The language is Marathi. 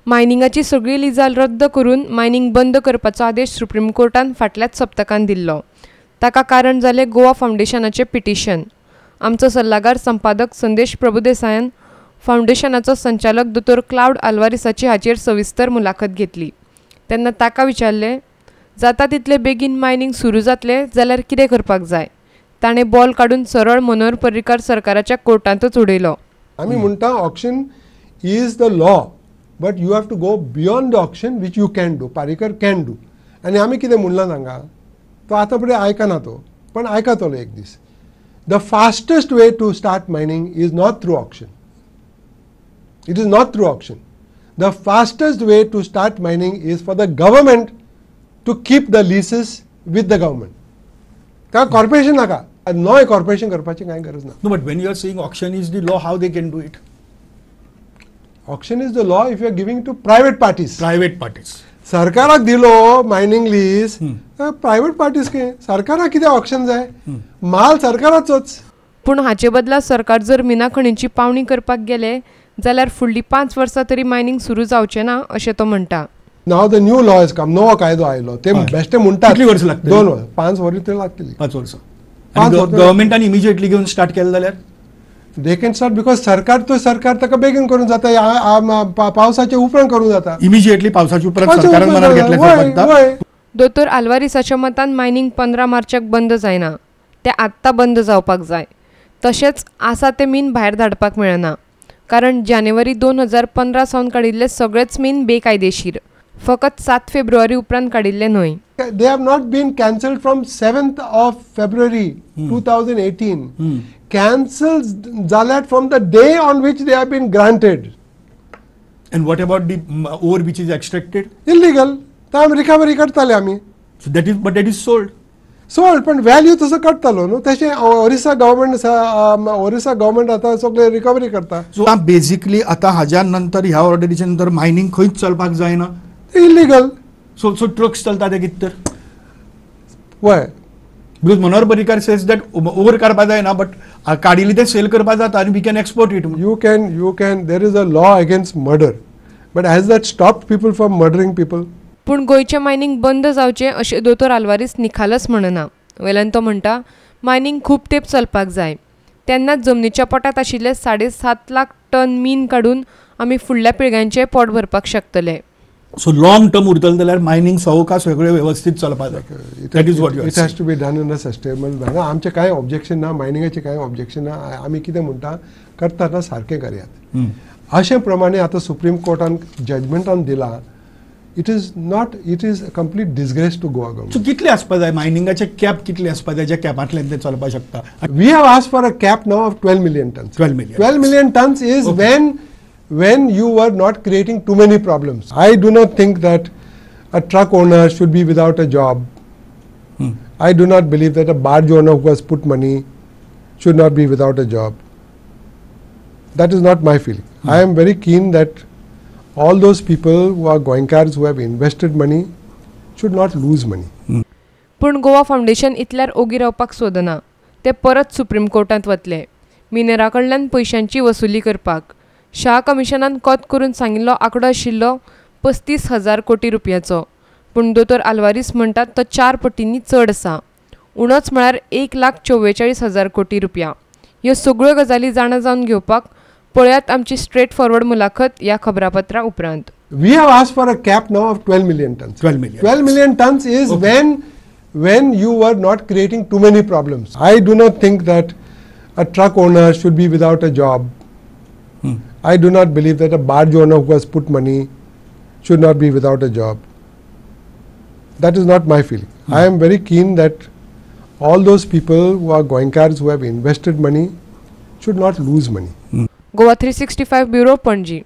मायनिंगाची सगळी लिजाल रद्द करून मायनिंग बंद करपाचो आदेश सुप्रीम कोर्टान फाटल्याच सप्तकांत दिल्लो. ताका कारण जालें गोवा फावंडेशनाचें पिटिशन. आमचो सल्लागार संपादक संदेश प्रभुदेसायान फावंडेशनाचो संचालक दोतोर क्लाउड आल्वारिसाची हाचेर सविस्तर मुलाखत घेतली. तेन्ना ताका विचारलें, जाता तितले बेगीन मायनिंग सुरू जातलें जाल्यार कितें करपाक जाय. ताणें बॉल काडून सरळ मनोहर पर्रीकार सरकाराच्या कोर्टांतच उडयलो. आमी म्हणटा auction is the law, but you have to go beyond the auction which you can do. Parrikar can do. आनी आमी कितें म्हणलां तांकां, तो आतां फुडें आयकना तो, पण आयकतलो एक दीस. The fastest way to start mining is not through auction. It is not through auction. The fastest way to start mining is for the government to keep the leases with the government. ताका कॉर्पोरेशन नाका, नॉय कॉर्पोरेशन करपाची कांय गरज ना. No, but when you are saying auction is the law, how they can do it? Auction is the law if you are giving to private parties. Private parties. सरकाराक दिलो मायनिंग लीज, प्रायव्हेट पार्टीज के सरकाराक कितें ऑक्शन जाय, माल सरकाराचोच. पूण हाचे बदला सरकार जर मिना खणींची पावणी करपाक गेले जाल्यार फुडलीं 5 वर्सां तरी मायनिंग सुरू जावचें ना अशें तो म्हणटा. नाव the new law is come, नवो कायदो आयलो. ते बेश्टे म्हणटात कितली वर्सां लागतली? 2 वर्सां 5 वर्सां तरी लागतली. 5 वर्सां. गव्हर्मेंटान इमिजिएटली घेवन स्टार्ट केलें जाल्यार दे कॅन स्टार्ट, बिकॉज सरकार ताका बेगीन करून जाता. पावसाच्या उपरांत करून जाता. इमिजिएटली पावसाच्या उपरांत सरकारान मनार घेतलें. दोतोर आल्वारिसाच्या मतान मायनिंग 15 मार्चाक बंद जायना, तें आत्तां बंद जावपाक जाय. तशेंच आसा ते मीन भायर धाडपाक मेळना, कारण जानेवारी 2015 सावन काडिल्ले सगळेच मीन बेकायदेशीर. फकत 7 फेब्रुवारी उपरांत काडिल्ले न्हय. They have not been cancelled from 7th of February 2018. Cancelled zalat from the day on which they have been granted. And what about the ore which is extracted? Illegal. ताम रिकवरी करताले आमी. So that is sold. Sold, पण व्हॅल्यू तसो काडटालो न्हू. तशें ओरिसा गव्हर्मेंट आतां सगळे रिकवरी करता. सो बेसिकली आतां हाज्या नंतर ह्या ऑर्डरीच्या नंतर मायनिंग खंयच चलपाक जायना. इल्लीगल. So trucks चलता ते कितें तर. वय. Because Manohar Parrikar says that over करपा जायना, but काडिल्ली ते सेल करपा जाता and we can export it. You can. There is a law against murder, but has that stopped people from murdering people? पूण गोंयचें मायनिंग बंद जावचें अशें दोतोर आल्वारीस निखालस म्हणना. वेल्यान तो म्हणटा, मायनिंग खूब तेंप चलपाक जाय. तेन्नाच जमनीच्या पोटात आशिल्ले 7.5 लाख टन मीन काडून आमी फुडल्या पिळग्यांचें पोट भरपाक शकतले. सो लॉंग टर्म उरतलें जाल्यार मायनिंग सवका सगळें वेवस्थीत चलपाक जाय. That is what you are. It has to be done in a sustainable manner. आमचें कांय ऑब्जेक्शन ना, मायनिंगाचें कांय ऑब्जेक्शन ना. आमी कितें म्हणटा, करतना सारकें करयात. अशें प्रमाणे आतां सुप्रीम कोर्टान जजमेंटान दिलां. It is a complete disgrace to Goa government. So कितले आसपा जाय मायनिंगाचे कॅप कितले आसपा जाय ज्या कॅपांतल्यान ते चलपाक शकता? We have asked for a cap now of 12 million tons. 12 million tons is when you were not creating too many problems. I do not think that a truck owner should be without a job. I do not believe that a barge owner who has put money should not be without a job. That is not my feeling. I am very keen that all those people who are goenkars who have invested money should not lose money. पूण गोवा फावंडेशन इतल्यार ओगी रावपाक सोदना. ते परत सुप्रीम कोर्टांत वतले मिनेरा कडल्यान पयशांची वसुली करपाक. शाह कमिशनान कोत करून सांगिल्लो आंकडो आशिल्लो 35,000 कोटी रुपयाचो, पूण दोतोर आल्वारीस म्हणटात तो 4 पटींनी चड आसा. उणोच म्हळ्यार 1,44,000 कोटी रुपया. ह्यो सगळ्यो गजाली जाणा जावन घेवपाक पळयात आमची स्ट्रेट फॉरवर्ड मुलाखत ह्या खबरापत्रा उपरांत. We have asked for a cap now of 12 million tons. 12 million tons is when you were not creating too many problems. I do not think that a truck owner should be without a job. I do not believe that a barge owner who has put money should not be without a job. That is not my feeling. I am very keen that all those people who are goenkars who have invested money should not lose money. Goa 365 Bureau, Panji.